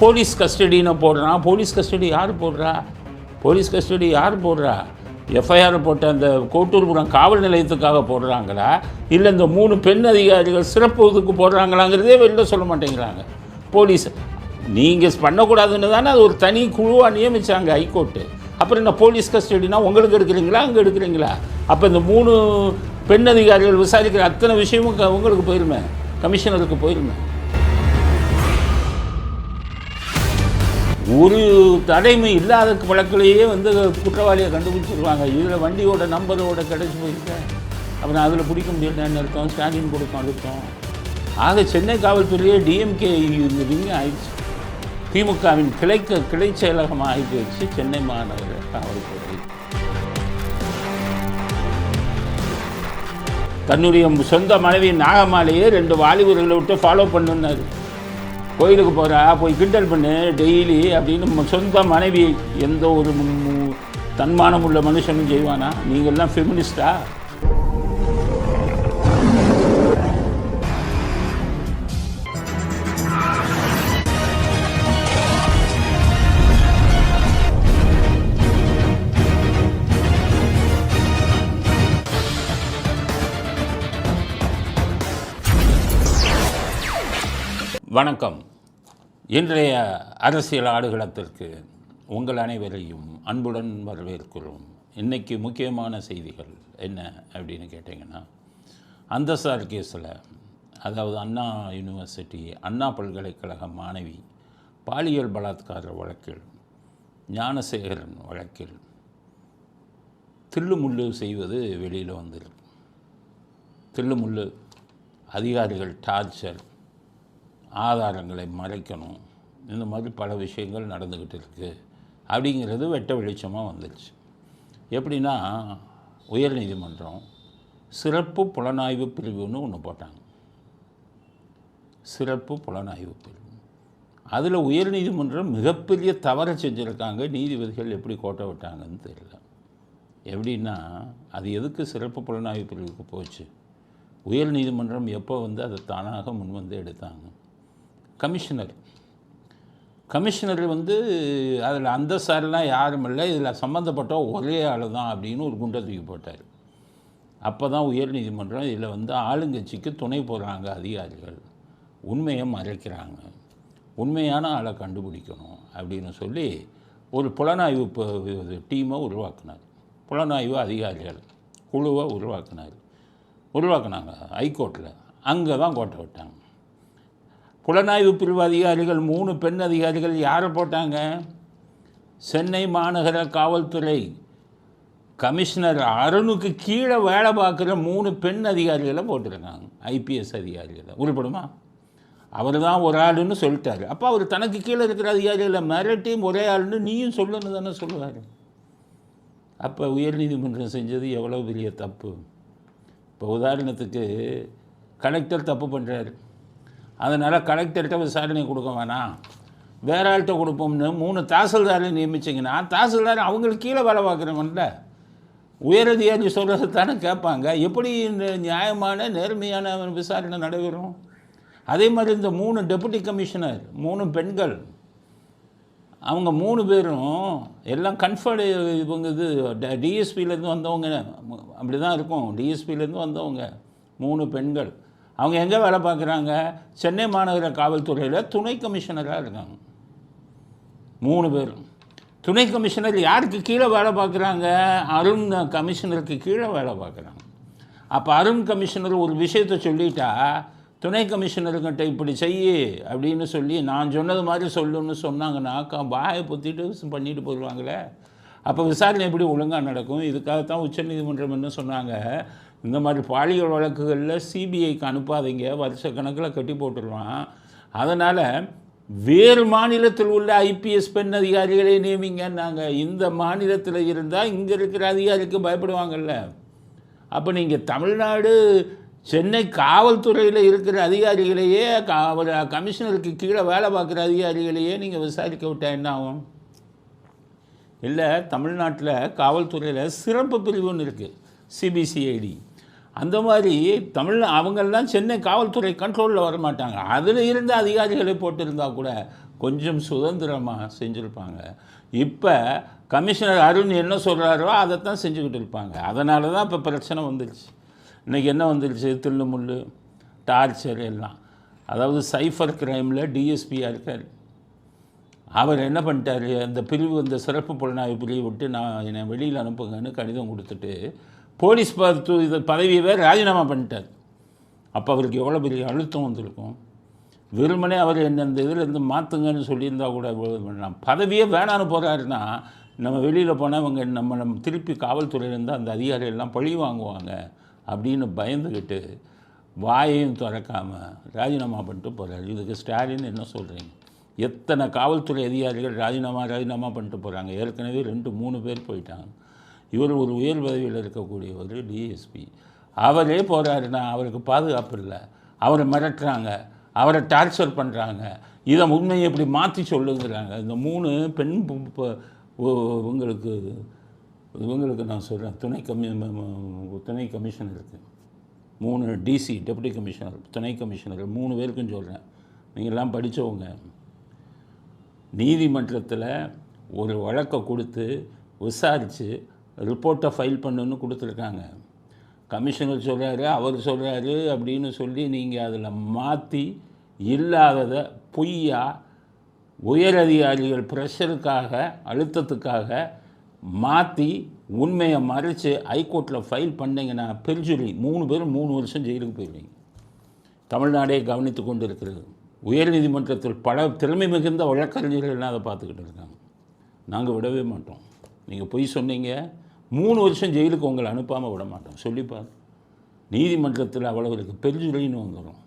Police கஸ்டடின்னு போடுறான். Police custody யார் போடுறா? போலீஸ் கஸ்டடி யார் போடுறா? எஃப்ஐஆர் போட்ட அந்த கோட்டூர்புரம் காவல் நிலையத்துக்காக போடுறாங்களா, இல்லை இந்த 3 பெண் அதிகாரிகள் சிறப்பு இதுக்கு போடுறாங்களாங்கிறதே வெளில சொல்ல மாட்டேங்கிறாங்க. போலீஸ் நீங்கள் பண்ணக்கூடாதுன்னு தானே அது ஒரு தனி குழுவாக நியமித்தாங்க ஹைகோர்ட்டு. அப்புறம் என்ன போலீஸ் கஸ்டடினா உங்களுக்கு எடுக்கிறீங்களா, அங்கே எடுக்கிறீங்களா? அப்போ இந்த 3 பெண் அதிகாரிகள் விசாரிக்கிற அத்தனை விஷயமும் உங்களுக்கு போயிருமே, கமிஷனருக்கு போயிருமே. ஒரு தடைமை இல்லாத வழக்கிலேயே குற்றவாளியை கண்டுபிடிச்சிருவாங்க. இதில் வண்டியோட நம்பரோட கிடச்சி போயிருக்கேன், அப்புறம் அதில் பிடிக்க முடியலன்னு அர்த்தம், ஸ்டாண்டின் கொடுக்கும் அழுத்தம். ஆக சென்னை காவல்துறையே டிஎம்கே விங்க ஆயிடுச்சு. திமுகவின் கிளை செயலகமாக ஆகி போயிடுச்சு சென்னை மாநகர காவல்துறை. தன்னுடைய சொந்த மனைவி நாகமாலையே 2 வாலிபர்களை விட்டு ஃபாலோ பண்ணுன்னாரு. கோயிலுக்கு போகிறா, போய் கிண்டல் பண்ணு டெய்லி அப்படின்னு சொந்த மனைவி எந்த ஒரு தன்மானம் உள்ள மனுஷனும் செய்வானா? நீங்கள்லாம் ஃபெமினிஸ்டா? வணக்கம். இன்றைய அரசியல் ஆடுகளத்திற்கு உங்கள் அனைவரையும் அன்புடன் வரவேற்கிறோம். இன்றைக்கி முக்கியமான செய்திகள் என்ன அப்படின்னு கேட்டிங்கன்னா, அந்தசார் கேஸில், அதாவது அண்ணா யூனிவர்சிட்டி அண்ணா பல்கலைக்கழக மாணவி பாலியல் பலாத்கார வழக்கில், ஞானசேகரன் வழக்கில் தில்லுமுள்ளு செய்வது வெளியில் வந்துருக்கு. தில்லுமுள்ளு, அதிகாரிகள் டார்ச்சர், ஆதாரங்களை மறைக்கணும், இந்த மாதிரி பல விஷயங்கள் நடந்துக்கிட்டு இருக்குது அப்படிங்கிறது வெட்ட வெளிச்சமாக வந்துடுச்சு. எப்படின்னா, உயர்நீதிமன்றம் சிறப்பு புலனாய்வு பிரிவுன்னு ஒன்று போட்டாங்க. சிறப்பு புலனாய்வு பிரிவு. அதில் உயர்நீதிமன்றம் மிகப்பெரிய தவறை செஞ்சுருக்காங்க. நீதிபதிகள் எப்படி கோட்டை விட்டாங்கன்னு தெரியல. எப்படின்னா, அது எதுக்கு சிறப்பு புலனாய்வு பிரிவுக்கு போச்சு? உயர்நீதிமன்றம் எப்போ அதை தானாக முன்வந்து எடுத்தாங்க? கமிஷனர் அதில் அந்த சார்லாம் யாரும் இல்லை, இதில் சம்மந்தப்பட்ட ஒரே ஆள் தான் அப்படின்னு ஒரு குண்டை தூக்கி போட்டார். அப்போ தான் உயர்நீதிமன்றம் இதில் ஆளுங்கட்சிக்கு துணை போடுறாங்க அதிகாரிகள், உண்மையை மறைக்கிறாங்க, உண்மையான ஆளை கண்டுபிடிக்கணும் அப்படின்னு சொல்லி ஒரு புலனாய்வு டீமை உருவாக்குனார். புலனாய்வு அதிகாரிகள் குழுவை உருவாக்குனாங்க ஹைகோர்ட்டில். அங்கே தான் கோட்டை விட்டாங்க. புலனாய்வு பிரிவு அதிகாரிகள் 3 பெண் அதிகாரிகள் யாரை போட்டாங்க? சென்னை மாநகர காவல்துறை கமிஷனர் அருணுக்கு கீழே வேலை பார்க்குற 3 பெண் அதிகாரிகளை போட்டிருக்காங்க. ஐபிஎஸ் அதிகாரிகளை. உருப்படுமா? அவர் தான் ஒரு ஆளுன்னு சொல்லிட்டார். அப்போ அவர் தனக்கு கீழே இருக்கிற அதிகாரிகளை மிரட்டியும் ஒரே ஆளுன்னு நீயும் சொல்லணுன்னு தானே சொல்லுவார். அப்போ உயர்நீதிமன்றம் செஞ்சது எவ்வளோ பெரிய தப்பு. இப்போ உதாரணத்துக்கு கலெக்டர் தப்பு பண்ணுறாரு, அதனால் கலெக்டர்கிட்ட விசாரணை கொடுக்க வேணாம், வேற ஆள்கிட்ட கொடுப்போம்னு 3 தாசில்தாரை நியமிச்சிங்கன்னா, தாசில்தார் அவங்களுக்கு கீழே வேலை பார்க்குறவன்ல உயரதிகாரி சொல்கிறது தானே கேட்பாங்க. எப்படி இந்த நியாயமான நேர்மையான விசாரணை நடைபெறும்? அதே மாதிரி இந்த 3 டெபுட்டி கமிஷனர், 3 பெண்கள், அவங்க 3 பேரும் எல்லாம் கன்ஃபர்டு. இவங்க டிஎஸ்பியிலேருந்து வந்தவங்க, அப்படி தான் இருக்கும். டிஎஸ்பியிலேருந்து வந்தவங்க 3 பெண்கள். அவங்க எங்கே வேலை பார்க்குறாங்க? சென்னை மாநகர காவல்துறையில் துணை கமிஷனராக இருக்காங்க 3 பேரும். துணை கமிஷனர் யாருக்கு கீழே வேலை பார்க்குறாங்க? அருண் கமிஷனருக்கு கீழே வேலை பார்க்குறாங்க. அப்போ அருண் கமிஷனர் ஒரு விஷயத்தை சொல்லிட்டா, துணை கமிஷனருக்கிட்ட இப்படி செய்யு அப்படின்னு சொல்லி நான் சொன்னது மாதிரி சொல்லுன்னு சொன்னாங்கன்னா வாயை பொத்திட்டு பண்ணிட்டு போயிடுவாங்களே. அப்போ விசாரணை எப்படி ஒழுங்காக நடக்கும்? இதுக்காகத்தான் உச்சநீதிமன்றம் என்ன சொன்னாங்க, இந்த மாதிரி பாலியல் வழக்குகளில் சிபிஐக்கு அனுப்பாதீங்க, வருஷக்கணக்கில் கட்டி போட்டுருவான். அதனால் வேறு மாநிலத்தில் உள்ள ஐபிஎஸ் பெண் அதிகாரிகளை நியமிங்கன்னாங்க. இந்த மாநிலத்தில் இருந்தால் இங்கே இருக்கிற அதிகாரிக்கு பயப்படுவாங்கள்ல. அப்போ நீங்கள் தமிழ்நாடு சென்னை காவல்துறையில் இருக்கிற அதிகாரிகளையே, கமிஷனருக்கு கீழே வேலை பார்க்குற அதிகாரிகளையே நீங்கள் விசாரிக்க விட்டால் என்ன ஆகும்? இல்லை, தமிழ்நாட்டில் காவல்துறையில் சிறப்பு பிரிவுன்னு இருக்குது, சிபிசிஐடி. அந்த மாதிரி அவங்கெல்லாம் சென்னை காவல்துறை கண்ட்ரோலில் வரமாட்டாங்க. அதில் இருந்த அதிகாரிகளை போட்டிருந்தால் கூட கொஞ்சம் சுதந்திரமாக செஞ்சுருப்பாங்க. இப்போ கமிஷனர் அருண் என்ன சொல்கிறாரோ அதைத்தான் செஞ்சுக்கிட்டு இருப்பாங்க. அதனால தான் இப்போ பிரச்சனை வந்துடுச்சு. இன்றைக்கி என்ன வந்துடுச்சு, தில்லுமுள்ளு டார்ச்சர் எல்லாம். அதாவது சைஃபர் கிரைமில் டிஎஸ்பியாக இருக்கார். அவர் என்ன பண்ணிட்டார், அந்த பிரிவு, இந்த சிறப்பு புலனாய்வு பிரிவு விட்டு என்னை வெளியில் அனுப்புங்கன்னு கடிதம் கொடுத்துட்டு போலீஸ் இது பதவியவே ராஜினாமா பண்ணிட்டார். அப்போ அவருக்கு எவ்வளோ பெரிய அழுத்தம் வந்திருக்கும். வெறுமனே அவர் அந்த இதிலேருந்து மாற்றுங்கன்னு சொல்லியிருந்தா கூட பண்ணலாம். பதவியே வேணான்னு போகிறாருன்னா நம்ம வெளியில் போனால் அவங்க நம்ம திருப்பி காவல்துறையிலேருந்து அந்த அதிகாரிகள்லாம் பழி வாங்குவாங்க அப்படின்னு பயந்துக்கிட்டு வாயையும் திறக்காமல் ராஜினாமா பண்ணிட்டு போகிறார். இதுக்கு ஸ்டாலின் என்ன சொல்கிறீங்க? எத்தனை காவல்துறை அதிகாரிகள் ராஜினாமா பண்ணிட்டு போகிறாங்க. ஏற்கனவே 2-3 பேர் போயிட்டாங்க. இவர் ஒரு உயர் பதவியில் இருக்கக்கூடிய ஒரு டிஎஸ்பி. அவரே போகிறாருன்னா அவருக்கு பாதுகாப்பு இல்லை. அவரை மிரட்டுறாங்க, அவரை டார்ச்சர் பண்ணுறாங்க. இதை உண்மையை எப்படி மாற்றி சொல்லுங்கிறாங்க. இந்த 3 பெண் இவங்களுக்கு நான் சொல்கிறேன், துணை கமிஷனருக்கு 3 டிசி டெப்யூட்டி கமிஷனர், துணை கமிஷனர் 3 பேருக்கும் சொல்கிறேன். நீங்கள்லாம் படித்தவங்க. நீதிமன்றத்தில் ஒரு வழக்கை கொடுத்து விசாரித்து ரிப்போர்ட்டை ஃபைல் பண்ணுன்னு கொடுத்துருக்காங்க. கமிஷனர் சொல்கிறாரு, அவர் சொல்கிறாரு அப்படின்னு சொல்லி நீங்கள் அதில் மாற்றி இல்லாததை பொய்யா உயர் அதிகாரிகள் ப்ரெஷருக்காக, அழுத்தத்துக்காக மாற்றி உண்மையை மறைச்சு ஹைகோர்ட்டில் ஃபைல் பண்ணிங்கன்னா பெருஞ்சுரி 3 பேரும் 3 வருஷம் ஜெயிலுக்கு போயிடுவீங்க. தமிழ்நாடே கவனித்து கொண்டு இருக்கிறது. உயர்நீதிமன்றத்தில் பல திறமை மிகுந்த வழக்கறிஞர்கள்லாம் அதை பார்த்துக்கிட்டு இருக்காங்க. நாங்கள் விடவே மாட்டோம். நீங்கள் பொய் சொன்னீங்க, 3 வருஷம் ஜெயிலுக்கு உங்களை அனுப்பாமல் விட மாட்டோம். சொல்லிப்பார். நீதிமன்றத்தில் அவ்வளவு இருக்குது, பெருஞ்சுரின்னு வந்துடும்.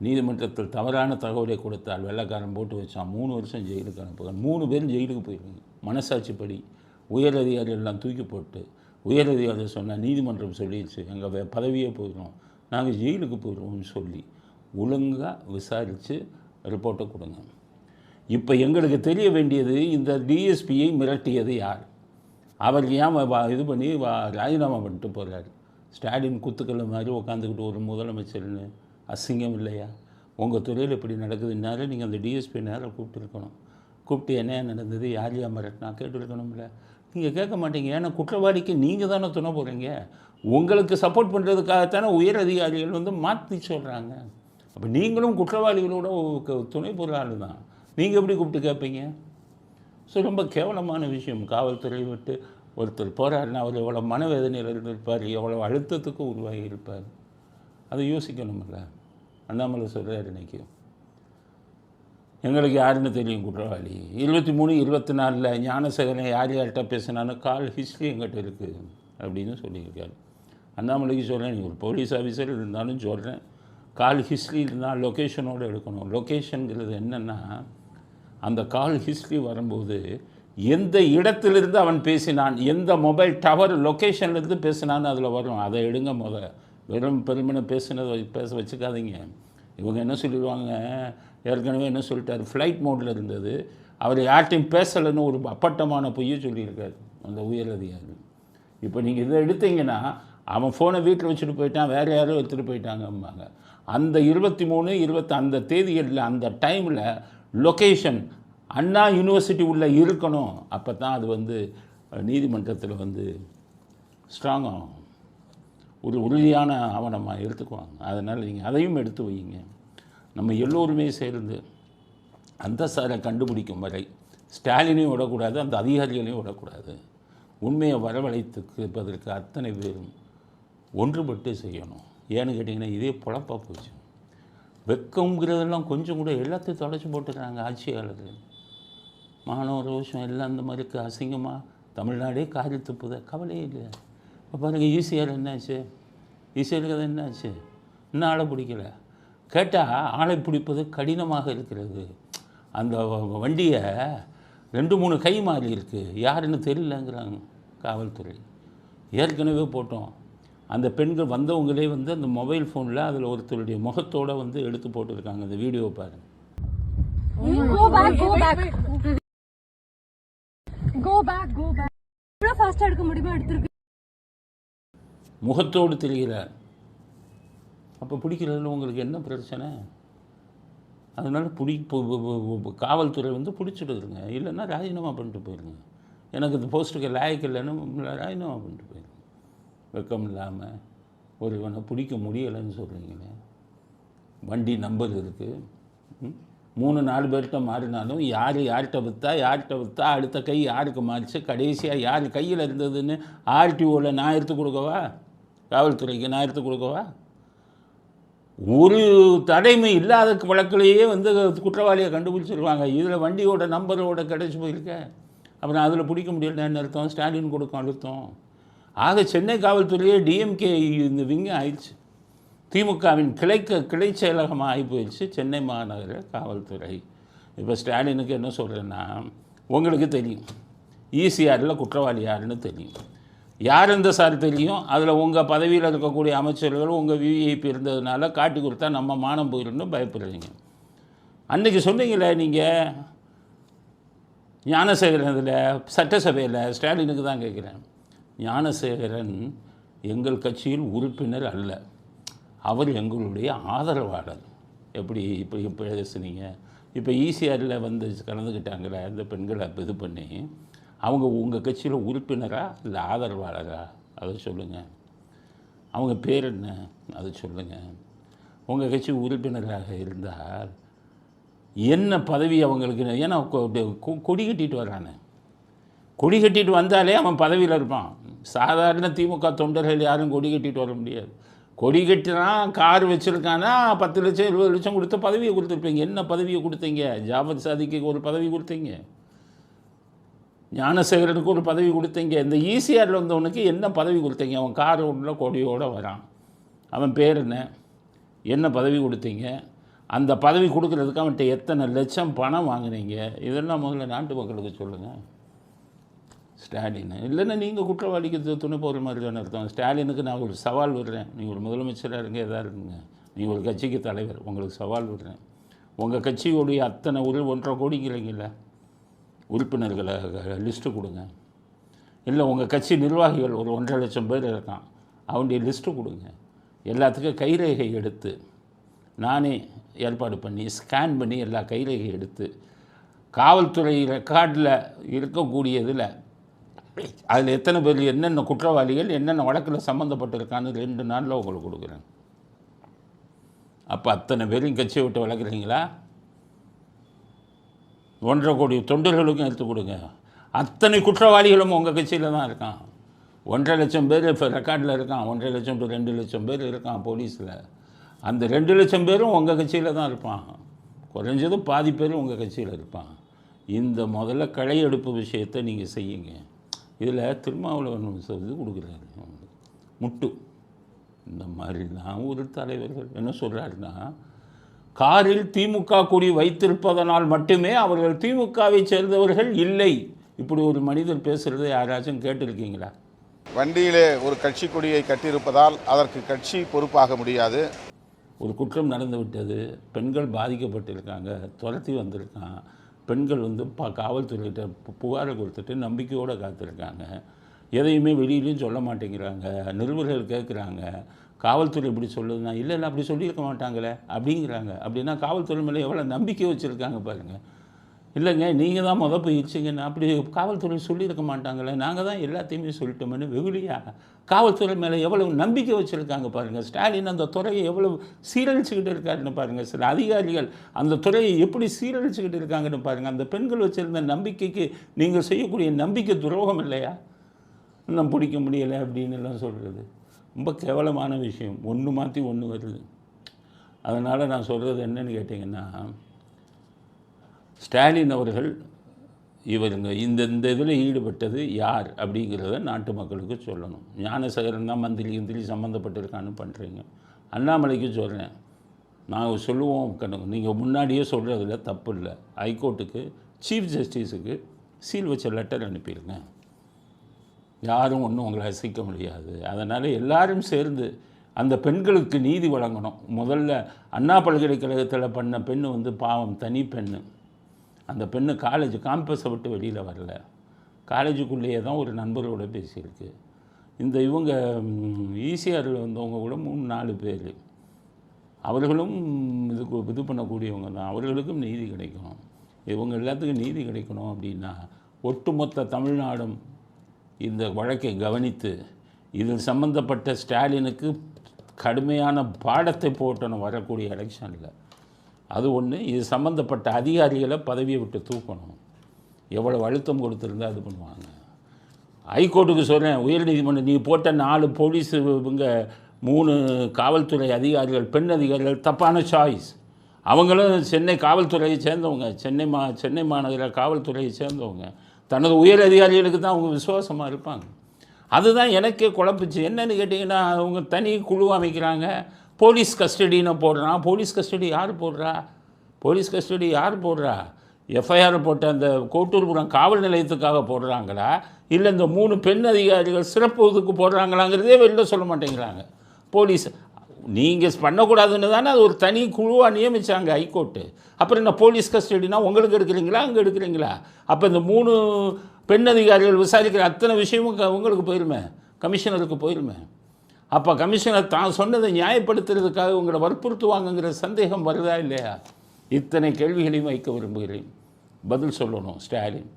நீதிமன்றத்தில் தவறான தகவலை கொடுத்தால் வெள்ளைக்காரன் போட்டு வச்சான், 3 வருஷம் ஜெயிலுக்கு அனுப்புகிறான். 3 பேரும் ஜெயிலுக்கு போயிடுவீங்க. மனசாட்சிப்படி உயர் அதிகாரிகள்லாம் தூக்கி போட்டு, உயர் அதிகாரிகள் சொன்னால் நீதிமன்றம் சொல்லிடுச்சு எங்கள் பதவியே போயிடும், நாங்கள் ஜெயிலுக்கு போயிடுவோம்னு சொல்லி ஒழுங்காக விசாரித்து ரிப்போர்ட்டை கொடுங்க. இப்போ எங்களுக்கு தெரிய வேண்டியது, இந்த டிஎஸ்பியை மிரட்டியது யார்? அவர் ஏன் இது பண்ணி ராஜினாமா பண்ணிட்டு போகிறாரு? ஸ்டாலின் குத்துக்கல்ல மாதிரி உட்காந்துக்கிட்டு ஒரு முதலமைச்சர்னு அசிங்கம் இல்லையா? உங்கள் துறையில் இப்படி நடக்குதுன்னால நீங்கள் அந்த டிஎஸ்பி நேரம் கூப்பிட்டுருக்கணும். கூப்பிட்டு என்ன நடந்தது, யார் மிரட்டினா கேட்டுருக்கணும்ல. நீங்கள் கேட்க மாட்டீங்க. ஏன்னா குற்றவாளிக்கு நீங்கள் தானே துணை போகிறீங்க. உங்களுக்கு சப்போர்ட் பண்ணுறதுக்காகத்தானே உயர் அதிகாரிகள் மாற்றி சொல்கிறாங்க. அப்போ நீங்களும் குற்றவாளிகளோட துணை போகிற ஆள் தான். நீங்கள் எப்படி கூப்பிட்டு கேட்பீங்க? ஸோ ரொம்ப கேவலமான விஷயம். காவல்துறை விட்டு ஒருத்தர் போகிறாருன்னா அவர் எவ்வளோ மனவேதனையில் இருப்பார், எவ்வளோ அழுத்தத்துக்கு உருவாகி இருப்பார். அதை யோசிக்கணும்ல. அண்ணாமலை சொல்கிறார், இன்றைக்கி எங்களுக்கு யாருன்னு தெரியும் குற்றவாளி. 23, 24 ஞானசேகரன் யார்கிட்ட பேசினான்னு கால் ஹிஸ்ட்ரி எங்கிட்ட இருக்குது அப்படின்னு சொல்லியிருக்காரு. அண்ணாமலைக்கு சொல்கிறேன், நீங்கள் ஒரு போலீஸ் ஆஃபீஸர் இருந்தாலும் சொல்கிறேன், கால் ஹிஸ்ட்ரி இருந்தால் லொக்கேஷனோடு எடுக்கணும். லொக்கேஷனுங்கிறது என்னென்னா, அந்த கால் ஹிஸ்ட்ரி வரும்போது எந்த இடத்துலேருந்து அவன் பேசினான், எந்த மொபைல் டவர் லொக்கேஷன்லேருந்து பேசினான்னு அதில் வரும். அதை எடுங்க. வெறும் பெருமனை பேச வச்சுக்காதீங்க. இவங்க என்ன சொல்லிடுவாங்க, ஏற்கனவே என்ன சொல்லிட்டார், ஃப்ளைட் மோடில் இருந்தது, அவர் யார்ட்டையும் பேசலைன்னு ஒரு அப்பட்டமான பொய்யை சொல்லியிருக்காரு அந்த உயர் அதிகாரி. இப்போ நீங்கள் இதை எடுத்தீங்கன்னா அவன் ஃபோனை வீட்டில் வச்சுட்டு போயிட்டான், வேறு யாரும் எடுத்துகிட்டு போயிட்டாங்கம்பாங்க. அந்த 23, 20 அந்த தேதிகளில் அந்த டைமில் லொக்கேஷன் அண்ணா யூனிவர்சிட்டி உள்ளே இருக்கணும். அப்போ தான் அது நீதிமன்றத்தில் ஸ்ட்ராங்காகும், ஒரு உறுதியான ஆவணமாக எடுத்துக்குவாங்க. அதனால் நீங்கள் அதையும் எடுத்து வைங்க. நம்ம எல்லோருமே சேர்ந்து அந்த சாரை கண்டுபிடிக்கும் வரை ஸ்டாலினையும் விடக்கூடாது, அந்த அதிகாரிகளையும் விடக்கூடாது. உண்மையை வரவழைத்துப்பதற்கு அத்தனை பேரும் ஒன்றுபட்டு செய்யணும். ஏன்னு கேட்டிங்கன்னா இதே பொழப்பாக போச்சு. வெக்கங்கிறதெல்லாம் கொஞ்சம் கூட எல்லாத்தையும் தொலைச்சி போட்டுக்கிறாங்க ஆட்சியாளர்கள். மாணவ ரோஷம் எல்லாம் இந்த மாதிரி அசிங்கமாக தமிழ்நாடே காரி துப்புத கவலையே இல்லை. இப்போ பாருங்கள், ஈஸியாக என்னாச்சு, ஈஸியாக கதை என்னாச்சு, இன்னும் ஆளை பிடிக்கல. கேட்டால் ஆளை பிடிப்பது கடினமாக இருக்கிறது. அந்த வண்டியை 2-3 கை மாறி இருக்குது, யாருன்னு தெரியலங்கிறாங்க காவல்துறை. ஏற்கனவே போட்டோம். அந்த பெண்கள் வந்தவங்களே அந்த மொபைல் ஃபோனில் அதில் ஒருத்தருடைய முகத்தோடு எடுத்து போட்டுருக்காங்க. அந்த வீடியோவை பாருங்கள். முகத்தோடு தெரிகிறார். அப்போ பிடிக்கிறதுல உங்களுக்கு என்ன பிரச்சனை? அதனால் காவல்துறை வந்து பிடிச்சிடுதுங்க. இல்லைன்னா ராஜினாமா பண்ணிட்டு போயிருங்க. எனக்கு இந்த போஸ்ட்டுக்கு லாயக்கு இல்லைன்னு ராஜினாமா பண்ணிட்டு போயிருங்க. வெக்கம் இல்லாமல் ஒருவனை பிடிக்க முடியலைன்னு சொல்கிறீங்களே. வண்டி நம்பர் இருக்குது. 3-4 பேர்கிட்ட மாறினாலும் யார்கிட்ட விற்றா அடுத்த கை யாருக்கு மாறிச்சு, கடைசியாக யார் கையில் இருந்ததுன்னு ஆர்டிஓவில் நான் எடுத்து கொடுக்கவா? காவல்துறைக்கு நான் எடுத்து கொடுக்கவா? ஒரு தடைமை இல்லாத வழக்கிலேயே வந்து குற்றவாளியை கண்டுபிடிச்சிருவாங்க. இதில் வண்டியோட நம்பரோட கிடச்சி போயிருக்க, அப்புறம் அதில் பிடிக்க முடியலன்னு அர்த்தம். ஸ்டாலின் கொடுக்கும் அழுத்தம். ஆக சென்னை காவல்துறையே டிஎம்கே இந்த விங்க ஆயிடுச்சு. திமுகவின் கிளை செயலகமாக ஆகி போயிடுச்சு சென்னை மாநகர காவல்துறை. இப்போ ஸ்டாலினுக்கு என்ன சொல்கிறேன்னா, உங்களுக்கு தெரியும் ஈசிஆரில் குற்றவாளி யாருன்னு தெரியும். யார் இந்த சார் தெரியும். அதில் உங்கள் பதவியில் இருக்கக்கூடிய அமைச்சர்கள் உங்கள் விவிஐபி இருந்ததுனால காட்டி கொடுத்தா நம்ம மானம் போயிருந்து பயப்படுறீங்க. அன்றைக்கி சொன்னீங்களே நீங்கள் ஞானசேகரன் இதில் சட்டசபையில், ஸ்டாலினுக்கு தான் கேட்குறேன். ஞானசேகரன் எங்கள் கட்சியில் உறுப்பினர் அல்ல, அவர் எங்களுடைய ஆதரவாளர். எப்படி பேசுனீங்க? இப்போ ஈசிஆரில் வந்து கலந்துக்கிட்டாங்களே அந்த பெண்களை இது பண்ணி, அவங்க உங்கள் கட்சியில் உறுப்பினரா இல்லை ஆதரவாளரா? அதை சொல்லுங்கள். அவங்க பேர் என்ன? அதை சொல்லுங்கள். உங்கள் கட்சி உறுப்பினராக இருந்தால் என்ன பதவி அவங்களுக்கு? ஏன்னா கொடி கட்டிட்டு வரானே, கொடி கட்டிட்டு வந்தாலே அவன் பதவியில் இருப்பான். சாதாரண திமுக தொண்டர்கள் யாரும் கொடி கட்டிட்டு வர முடியாது. கொடி கட்டினான், கார் வச்சுருக்கானா 10 லட்சம் 20 லட்சம் கொடுத்து பதவியை கொடுத்துருப்பீங்க. என்ன பதவியை கொடுத்தீங்க? ஜாபர் சாதிக்கு ஒரு பதவி கொடுத்தீங்க, ஞானசேகரனுக்கு ஒரு பதவி கொடுத்தீங்க. இந்த ஈசிஆரில் வந்தவனுக்கு என்ன பதவி கொடுத்தீங்க? அவன் கார் ஒன்றில் கொடியோடு வரான். அவன் பேர் என்ன பதவி கொடுத்தீங்க? அந்த பதவி கொடுக்குறதுக்கு அவன்கிட்ட எத்தனை லட்சம் பணம் வாங்கினீங்க? இதெல்லாம் முதல்ல நாட்டு மக்களுக்கு சொல்லுங்கள். ஸ்டாலின் இல்லைன்னா நீங்கள் குற்றவாளிக்கு துணை போகிற மாதிரி தானே அர்த்தம். ஸ்டாலினுக்கு நான் ஒரு சவால் விடுறேன். நீங்கள் ஒரு முதலமைச்சராக இருங்க, எதாக இருக்குங்க, நீங்கள் ஒரு கட்சிக்கு தலைவர், உங்களுக்கு சவால் விடுறேன். உங்கள் கட்சியோடைய அத்தனை 1.5 கோடிங்கிறீங்கள உறுப்பினர்களை லிஸ்ட்டு கொடுங்க. இல்லை உங்கள் கட்சி நிர்வாகிகள் ஒரு 1.5 லட்சம் பேர் இருக்கான், அவனுடைய லிஸ்ட்டு கொடுங்க. எல்லாத்துக்கும் கைரேகை எடுத்து நானே ஏற்பாடு பண்ணி ஸ்கேன் பண்ணி எல்லா கைரேகை எடுத்து காவல்துறை ரெக்கார்டில் இருக்கக்கூடியதில் அதில் எத்தனை பேர் என்னென்ன குற்றவாளிகள் என்னென்ன வழக்கில் சம்மந்தப்பட்டிருக்கான்னு 2 நாளில் உங்களுக்கு கொடுக்குறேன். அப்போ அத்தனை பேரையும் கட்சியை விட்டு வளர்க்குறீங்களா? 1.5 கோடி தொண்டர்களுக்கும் எடுத்து கொடுங்க. அத்தனை குற்றவாளிகளும் உங்கள் கட்சியில் தான் இருக்கான். 1.5 லட்சம் பேர் இப்போ ரெக்கார்டில் இருக்கான். 1.5 லட்சம் to 2 லட்சம் பேர் இருக்கான் போலீஸில். அந்த 2 லட்சம் பேரும் உங்கள் கட்சியில் தான் இருப்பான். குறைஞ்சது பாதி பேரும் உங்கள் கட்சியில் இருப்பான். இந்த முதல்ல களையெடுப்பு விஷயத்தை நீங்கள் செய்யுங்க. இதில் திருமாவளவன் இது கொடுக்குறாரு முட்டு. இந்த மாதிரிலாம் ஒரு தலைவர்கள் என்ன சொல்கிறாருன்னா, காரில் திமுக கொடி வைத்திருப்பதனால் மட்டுமே அவர்கள் திமுகவை சேர்ந்தவர்கள் இல்லை. இப்படி ஒரு மனிதர் பேசுகிறத யாராச்சும் கேட்டிருக்கீங்களா? வண்டியிலே ஒரு கட்சி கொடியை கட்டியிருப்பதால் அதற்கு கட்சி பொறுப்பாக முடியாது. ஒரு குற்றம் நடந்து விட்டது, பெண்கள் பாதிக்கப்பட்டிருக்காங்க, துரத்தி வந்திருக்கான், பெண்கள் வந்து காவல்துறையிட்ட புகாரை கொடுத்துட்டு நம்பிக்கையோடு காத்திருக்காங்க. எதையுமே வெளியிலையும் சொல்ல மாட்டேங்கிறாங்க. நிருபர்கள் கேட்குறாங்க, காவல்துறை இப்படி சொல்லுதுன்னா இல்லை அப்படி சொல்லியிருக்க மாட்டாங்களே அப்படிங்கிறாங்க. அப்படின்னா காவல்துறை மேலே எவ்வளோ நம்பிக்கை வச்சுருக்காங்க பாருங்கள். இல்லைங்க நீங்கள் தான் போயிடுச்சிங்கன்னா அப்படி காவல்துறை சொல்லியிருக்க மாட்டாங்களே, நாங்கள் தான் எல்லாத்தையுமே சொல்லிட்டோம்னு வெகுளியாக காவல்துறை மேலே எவ்வளவு நம்பிக்கை வச்சுருக்காங்க பாருங்கள். ஸ்டாலின் அந்த துறையை எவ்வளவு சீரழிச்சுக்கிட்டு இருக்காருன்னு பாருங்கள். சில அதிகாரிகள் அந்த துறையை எப்படி சீரழிச்சுக்கிட்டு இருக்காங்கன்னு பாருங்கள். அந்த பெண்கள் வச்சுருந்த நம்பிக்கைக்கு நீங்கள் செய்யக்கூடிய நம்பிக்கை துரோகம் இல்லையா? இன்னும் பிடிக்க முடியலை அப்படின்னு எல்லாம் சொல்கிறது ரொம்ப கேவலமான விஷயம். ஒன்று மாற்றி ஒன்று வருது. அதனால் நான் சொல்கிறது என்னன்னு கேட்டிங்கன்னா, ஸ்டாலின் அவர்கள் இவருங்க இந்த இதில் ஈடுபட்டது யார் அப்படிங்கிறத நாட்டு மக்களுக்கு சொல்லணும். ஞானசேகரன் தான் மந்திரி சம்மந்தப்பட்டிருக்கான்னு பண்ணுறீங்க. அண்ணாமலைக்கு சொல்கிறேன், நாங்கள் சொல்லுவோம், நீங்கள் முன்னாடியே சொல்கிறதுல தப்பு இல்லை. ஹைகோர்ட்டுக்கு சீஃப் ஜஸ்டிஸுக்கு சீல் வச்ச லெட்டர் அனுப்பிடுங்க. யாரும் ஒன்றும் உங்களை அசைக்க முடியாது. அதனால் எல்லாரும் சேர்ந்து அந்த பெண்களுக்கு நீதி வழங்கணும். முதல்ல அண்ணா பல்கலைக்கழகத்தில் பண்ண பெண்ணு வந்து பாவம், தனி பெண்ணு. அந்த பெண்ணு காலேஜ் காம்பஸை விட்டு வெளியில் வரல, காலேஜுக்குள்ளேயே தான் ஒரு நண்பரோடு பேசியிருக்கு. இவங்க ஈசிஆரில் வந்தவங்க கூட 3-4 பேர். அவர்களும் இது பண்ணக்கூடியவங்க தான். அவர்களுக்கும் நீதி கிடைக்கணும். இவங்க எல்லாத்துக்கும் நீதி கிடைக்கணும் அப்படின்னா ஒட்டுமொத்த தமிழ்நாடும் இந்த வழக்கை கவனித்து இதில் சம்பந்தப்பட்ட ஸ்டாலினுக்கு கடுமையான பாடத்தை போட்டணும் வரக்கூடிய எலெக்ஷனில். அது ஒன்று. இது சம்மந்தப்பட்ட அதிகாரிகளை பதவியை விட்டு தூக்கணும். எவ்வளோ அழுத்தம் கொடுத்துருந்தா இது பண்ணுவாங்க. ஹைகோர்ட்டுக்கு சொல்கிறேன், உயர்நீதிமன்றம் நீ போட்ட 4 போலீஸ் இவங்க 3 காவல்துறை அதிகாரிகள், பெண் அதிகாரிகள் தப்பான சாய்ஸ். அவங்களும் சென்னை காவல்துறையை சேர்ந்தவங்க, சென்னை மாநகர காவல்துறையை சேர்ந்தவங்க. தனது உயர் அதிகாரிகளுக்கு தான் அவங்க விசுவாசமாக இருப்பாங்க. அதுதான் எனக்கே குழப்பிச்சு. என்னன்னு கேட்டிங்கன்னா, அவங்க தனி குழு அமைக்கிறாங்க, போலீஸ் கஸ்டடின்னு போடுறான். போலீஸ் கஸ்டடி யார் போடுறா? எஃப்ஐஆர் போட்ட அந்த கோட்டூர்புரம் காவல் நிலையத்துக்காக போடுறாங்களா, இல்லை இந்த 3 பெண் அதிகாரிகள் சிறப்பு இதுக்கு போடுறாங்களாங்கிறதே வெளில சொல்ல மாட்டேங்கிறாங்க. போலீஸ் நீங்கள் பண்ணக்கூடாதுன்னு தானே அது ஒரு தனி குழுவாக நியமித்தாங்க ஹைகோர்ட்டு. அப்புறம் என்ன போலீஸ் கஸ்டடினா உங்களுக்கு எடுக்கிறீங்களா, அங்கே எடுக்கிறீங்களா? அப்போ இந்த 3 பெண் அதிகாரிகள் விசாரிக்கிற அத்தனை விஷயமும் உங்களுக்கு போயிருமே, கமிஷனருக்கு போயிருமே. அப்போ கமிஷனர் தான் சொன்னதை நியாயப்படுத்துறதுக்காக உங்களை வற்புறுத்துவாங்கங்கிற சந்தேகம் வருதா இல்லையா? இத்தனை கேள்விகளையும் வைக்க விரும்புகிறேன். பதில் சொல்லணும் ஸ்டாலின்.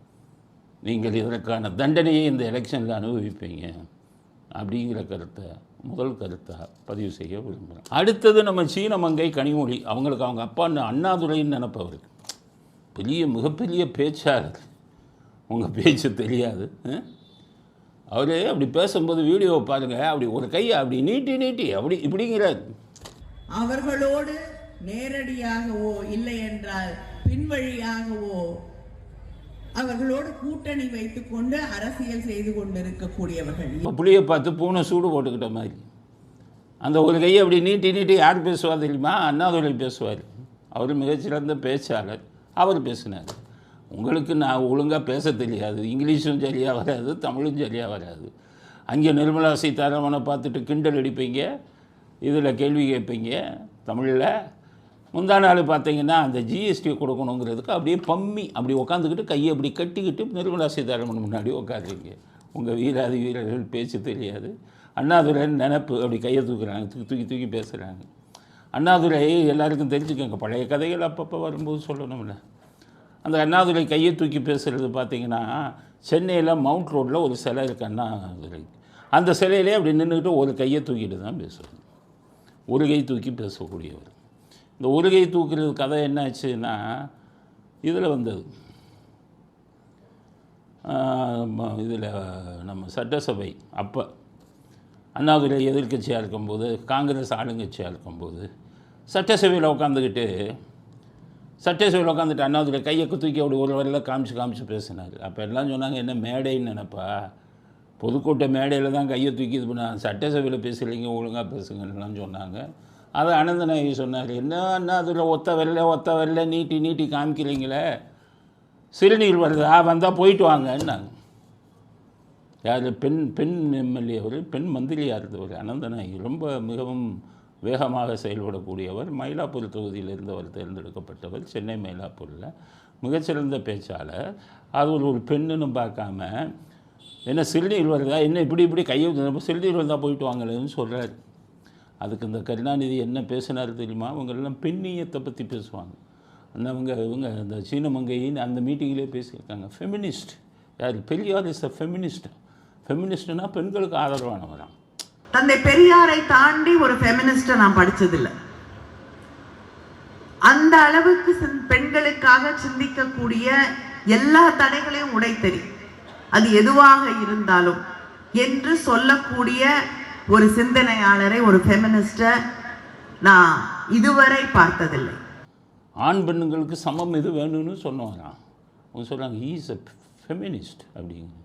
நீங்கள் இதற்கான தண்டனையை இந்த எலெக்ஷனில் அனுபவிப்பீங்க அப்படிங்கிற கருத்தை முதல் கருத்தாக பதிவு செய்ய விரும்புகிறேன். அடுத்தது நம்ம சீனமங்கை கனிமொழி. அவங்களுக்கு அவங்க அப்பா அண்ணாதுரைன்னு நினைப்பவர். மிகப்பெரிய பேச்சாளர். உங்கள் பேச்சு தெரியாது. அவரே அப்படி பேசும்போது வீடியோவை பாருங்கள். அப்படி ஒரு கையை அப்படி நீட்டி அப்படி இப்படிங்கிறார். அவர்களோடு நேரடியாகவோ இல்லை என்றால் பின்வழியாகவோ அவர்களோடு கூட்டணி வைத்துக் கொண்டு அரசியல் செய்து கொண்டிருக்கக்கூடியவர்கள். புளியை பார்த்து பூனை சூடு போட்டுக்கிட்ட மாதிரி அந்த ஒரு கையை அப்படி நீட்டி யார் பேசுவார் தெரியுமா? அண்ணாதுரை பேசுவார். அவர் மிகச்சிறந்த பேச்சாளர். அவர் பேசினார். உங்களுக்கு நான் ஒழுங்காக பேச தெரியாது, இங்கிலீஷும் சரியாக வராது, தமிழும் சரியாக வராது. அங்கே நிர்மலா சீதாராமனை பார்த்துட்டு கிண்டல் அடிப்பீங்க, இதில் கேள்வி கேட்பீங்க தமிழில். முந்தா நாள் பார்த்தீங்கன்னா அந்த ஜிஎஸ்டி கொடுக்கணுங்கிறதுக்கு அப்படியே அப்படி உட்காந்துக்கிட்டு கையை அப்படி கட்டிக்கிட்டு நிர்மலா சீதாராமன் முன்னாடி உட்காந்துருங்க. உங்கள் வீராதி வீரர்கள் பேச்சு தெரியாது. அண்ணாதுரைன்னு நினப்பு அப்படி கையை தூக்குறாங்க, தூக்கி பேசுகிறாங்க. அண்ணாதுரை எல்லாருக்கும் தெரிஞ்சுக்கோங்க, பழைய கதைகள் அப்பப்போ வரும்போது சொல்லணும்ல. அந்த அண்ணாதுரை கையை தூக்கி பேசுகிறது பார்த்தீங்கன்னா, சென்னையில் மவுண்ட் ரோட்டில் ஒரு சிலை இருக்குது அண்ணாதுரை. அந்த சிலையிலே அப்படி நின்றுக்கிட்டு ஒரு கையை தூக்கிட்டு தான் பேசுவார். ஒரு கை தூக்கி பேசக்கூடியவர். இந்த ஒரு கை தூக்குறது கதை என்னாச்சுன்னா, இதில் வந்தது. இதில் நம்ம சட்டசபை அப்போ அண்ணாதுரை எதிர்கட்சியாக இருக்கும்போது, காங்கிரஸ் ஆளுங்கட்சியாக இருக்கும்போது சட்டசபையில் உட்காந்துட்டு அண்ணாதுரை கையை தூக்கி அப்படி ஒரு வரையில் காமிச்சு பேசினார். அப்போ எல்லாம் சொன்னாங்க, என்ன மேடைன்னு நினைப்பா, பொதுக்கூட்ட மேடையில் தான் கையை தூக்கி இது பண்ண, சட்டசபையில் பேசுகிறீங்க, ஒழுங்காக பேசுங்கலாம் சொன்னாங்க. அதை அனந்தநாயகி சொன்னார், என்ன அண்ணாதுரை ஒத்த வரல நீட்டி காமிக்கிறீங்களே, சிறுநீர் வருதா, வந்தால் போயிட்டு வாங்கன்னாங்க. யார்? பெண் எம்எல்ஏ அவர், பெண் மந்திரியாக இருந்தவர் அனந்தநாயகி. ரொம்ப மிகவும் வேகமாக செயல்படக்கூடியவர். மயிலாப்பூர் தொகுதியில் இருந்தவர் தேர்ந்தெடுக்கப்பட்டவர். சென்னை மயிலாப்பூரில் மிகச்சிறந்த பேச்சாளர். அது ஒரு பெண்ணுன்னு பார்க்காம, என்ன சிறுநீர் வருதா, என்ன இப்படி கையை சிறுநீர் வந்தால் போயிட்டு வாங்கலன்னு சொல்கிறார். அதுக்கு இந்த கருணாநிதி என்ன பேசினார் தெரியுமா? அவங்கெல்லாம் பெண்ணியத்தை பற்றி பேசுவாங்க. இவங்க அந்த சீனமங்கையின் அந்த மீட்டிங்கிலே பேசியிருக்காங்க. ஃபெமினிஸ்ட் யார்? பெரியார் இஸ் அ ஃபெமினிஸ்ட்னா பெண்களுக்கு ஆதரவானவராம். தந்தை பெரியாரை தாண்டி ஒரு ஃபெமினிஸ்ட்டை நான் படித்ததில்லை. அந்த அளவுக்கு பெண்களுக்காக சிந்திக்கக்கூடிய எல்லா தடைகளையும் உடைத்தறி, அது எதுவாக இருந்தாலும் என்று சொல்லக்கூடிய ஒரு சிந்தனையாளரை, ஒரு ஃபெமினிஸ்ட்டை நான் இதுவரை பார்த்ததில்லை. ஆண் பெண்ணுங்களுக்கு சமம் இது வேணும்னு சொன்னவரான். அவங்க சொல்கிறாங்க ஈஸ் அ ஃபெமினிஸ்ட் அப்படிங்க.